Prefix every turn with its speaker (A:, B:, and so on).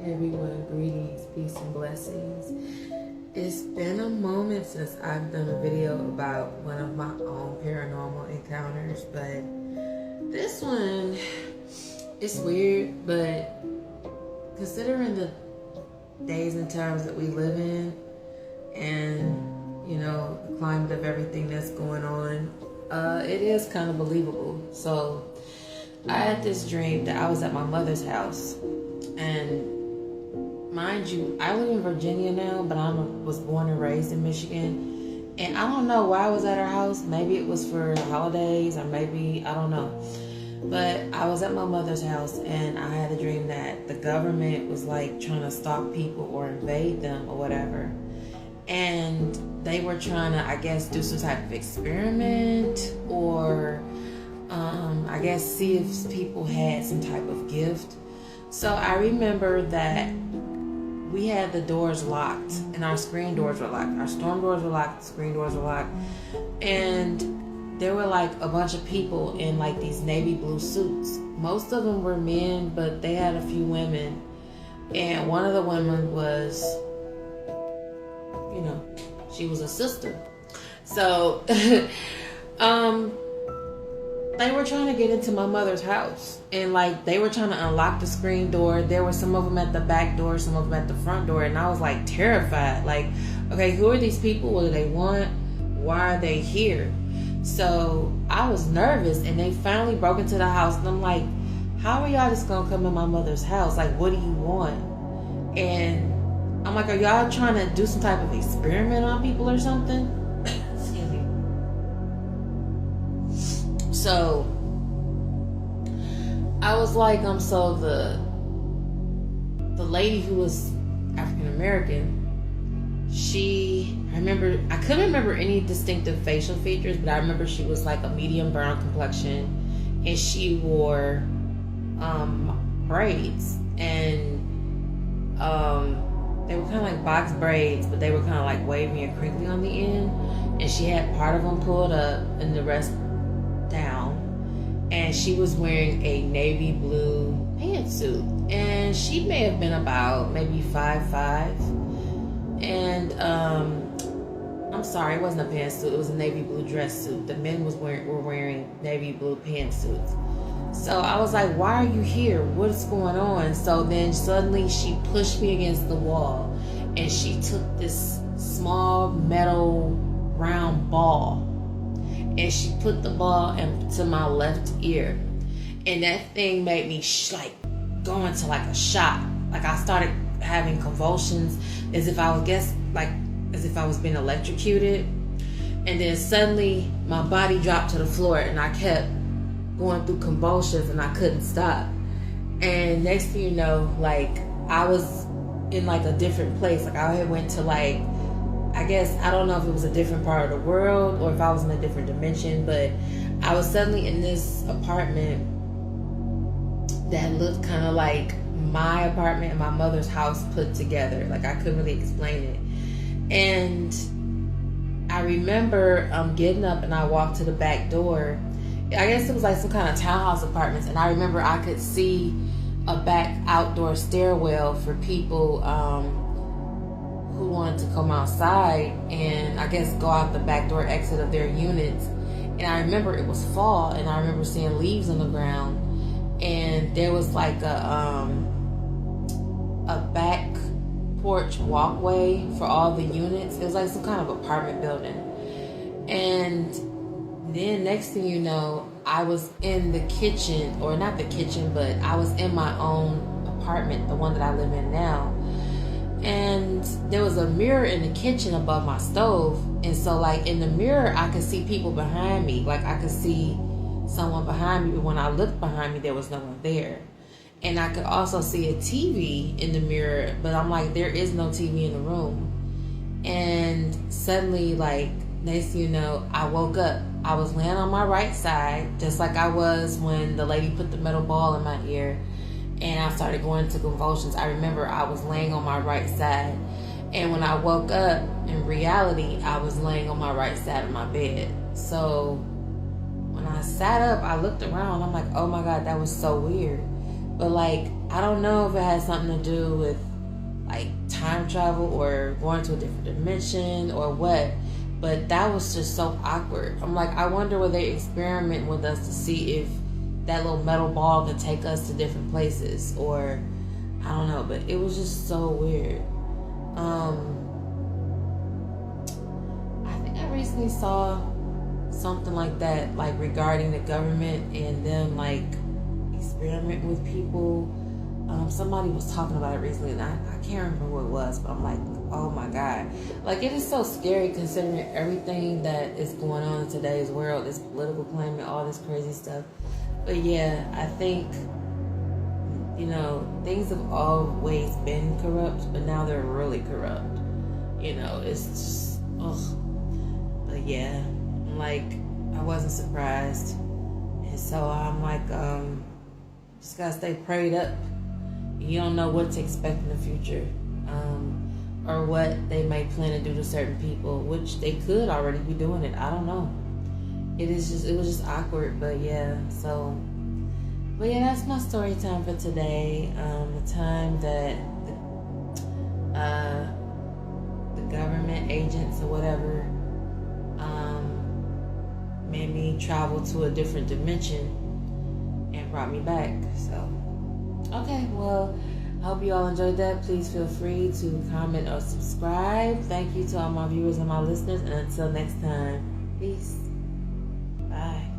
A: Everyone, greetings, peace, and blessings. It's been a moment since I've done a video about one of my own paranormal encounters, but this one, it's weird, but considering the days and times that we live in and, you know, the climate of everything that's going on, it is kind of believable. So I had this dream that I was at my mother's house, and mind you, I live in Virginia now, but I was born and raised in Michigan. And I don't know why I was at her house. Maybe it was for the holidays, or maybe, I don't know. But I was at my mother's house, and I had a dream that the government was like trying to stop people or invade them or whatever. And they were trying to, I guess, do some type of experiment, or I guess see if people had some type of gift. So I remember that we had the doors locked, and our screen doors were locked. Our storm doors were locked, screen doors were locked. And there were like a bunch of people in like these navy blue suits. Most of them were men, but they had a few women. And one of the women was, you know, she was a sister. So, they were trying to get into my mother's house, and like they were trying to unlock the screen door. There were some of them at the back door, some of them at the front door, and I was like terrified. Like, okay, who are these people? What do they want? Why are they here? So I was nervous, and they finally broke into the house, and I'm like, how are y'all just gonna come in my mother's house? Like, what do you want? And I'm like, are y'all trying to do some type of experiment on people or something? So I was like, so the lady who was African American, I couldn't remember any distinctive facial features, but I remember she was like a medium brown complexion, and she wore braids, and they were kind of like box braids, but they were kind of like wavy and crinkly on the end, and she had part of them pulled up and the rest down, and she was wearing a navy blue pantsuit, and she may have been about maybe 5'5", and I'm sorry, it wasn't a pantsuit, it was a navy blue dress suit. The men were wearing navy blue pantsuits. So I was like, why are you here? What's going on? So then suddenly she pushed me against the wall, and she took this small metal round ball, and she put the ball into my left ear, and that thing made me like go into like a shock. Like I started having convulsions, as if I was being electrocuted, and then suddenly my body dropped to the floor, and I kept going through convulsions, and I couldn't stop. And next thing you know, like I was in like a different place. Like I had went to like, I guess, I don't know if it was a different part of the world or if I was in a different dimension, but I was suddenly in this apartment that looked kind of like my apartment and my mother's house put together. Like I couldn't really explain it. And I remember getting up, and I walked to the back door. I guess it was like some kind of townhouse apartments, and I remember I could see a back outdoor stairwell for people who wanted to come outside and I guess go out the back door exit of their units. And I remember it was fall, and I remember seeing leaves on the ground, and there was like a back porch walkway for all the units. It was like some kind of apartment building. And then next thing you know, I was in the kitchen, or not the kitchen, but I was in my own apartment, the one that I live in now. And there was a mirror in the kitchen above my stove, and so like in the mirror I could see people behind me. Like I could see someone behind me, but when I looked behind me there was no one there. And I could also see a TV in the mirror, but I'm like, there is no TV in the room. And suddenly, like, next thing you know, I woke up. I was laying on my right side, just like I was when the lady put the metal ball in my ear, and I started going into convulsions. I remember I was laying on my right side, and when I woke up, in reality, I was laying on my right side of my bed. So when I sat up, I looked around, I'm like, oh my God, that was so weird. But like, I don't know if it has something to do with like time travel or going to a different dimension or what. But that was just so awkward. I'm like, I wonder whether they experiment with us to see if that little metal ball can take us to different places, or I don't know. But it was just so weird. I think I recently saw something like that, like regarding the government and them like experimenting with people. Somebody was talking about it recently, and I can't remember what it was, but I'm like, oh my God. Like, it is so scary considering everything that is going on in today's world, this political climate, all this crazy stuff. But yeah, I think, you know, things have always been corrupt, but now they're really corrupt. You know, it's just, ugh. But yeah, like, I wasn't surprised. And so I'm like, just gotta stay prayed up. You don't know what to expect in the future, or what they may plan to do to certain people, which they could already be doing it. I don't know. It was just awkward, but yeah. But yeah, that's my story time for today. The time that the government agents or whatever made me travel to a different dimension and brought me back. So. Okay, well, I hope you all enjoyed that. Please feel free to comment or subscribe. Thank you to all my viewers and my listeners. And until next time, peace. Bye.